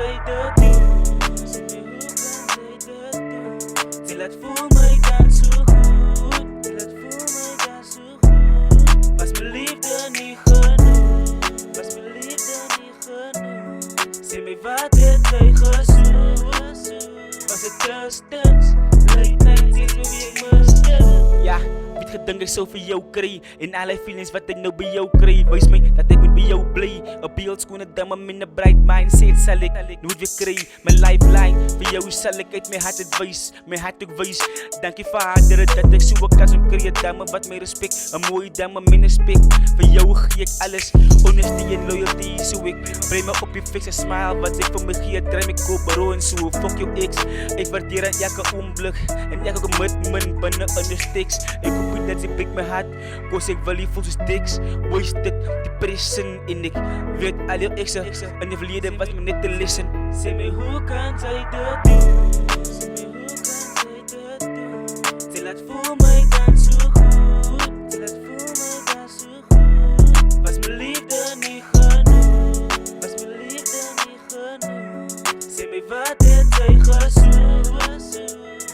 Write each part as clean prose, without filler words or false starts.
sy dit doen? Sê my hoe kan sy dit doen? Sy laat voel my dan so goed. Sy laat voel my dan so goed. Was my liefde nie genoeg? Was my liefde nie genoeg? Sê my wat het sy gesoek? Was het distance? Late night is hoe ek mis dit. Ja, weet gedink ek sou vir jou kry. En al die feelings wat ek nou by jou kry, wys my dat ek moet by jou bly. 'n beeldskone dame met 'n bright mindset sal ek nooit weer kry. My lifeline, vir jou sal ek uit my hart het wys. My hart ook wys. Dankie Vader dat ek so 'n kans om kry. 'n dame wat my respek, 'n mooi dame met respek. Vir jou gee ek alles, honesty en loyalty. So ek bly my op die fix, 'n smile wat ek vir my gee. Dry my kop bro en so fuck jou ex. Ek waardeer aan elke oomblik en elke commitment binne in die sticks. Ek hoop nie dat sy breek my hart, cause ek wil nie voel soos dicks. Wasted, depression en ek weet al jou exen in die verlede was my net te listen. Sê my hoe kan sy dit doen? Sê my hoe kan sy dit doen? Sy laat voel my dan so goed. Sy laat voel my dan so goed. Was my liefde nie genoeg? Was my liefde nie genoeg? Sê my wat het sy gesoek?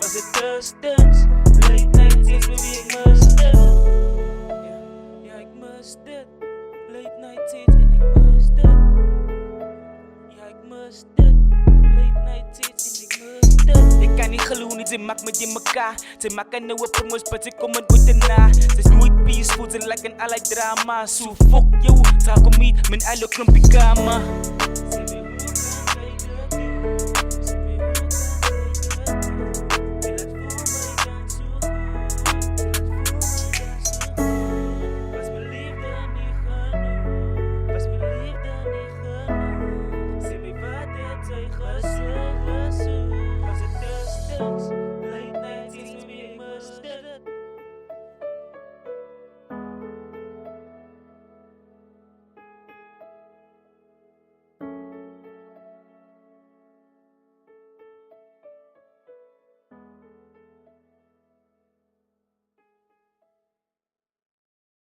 Was het distance? Late night is hoe ek mis dit. Ja, ek mis dit. Late night is en ek mis dit. Ja, ek mis dit. Late night is en ek mis dit. Ek kan nie glo nie, sy maak met jy mekaar. Sy maak nou 'n promos, but sy kom en ooit daarna. Sy's nooit peaceful, sy like en allerlei drama. So fuck jou, sa kom meet, men alle klompie kama.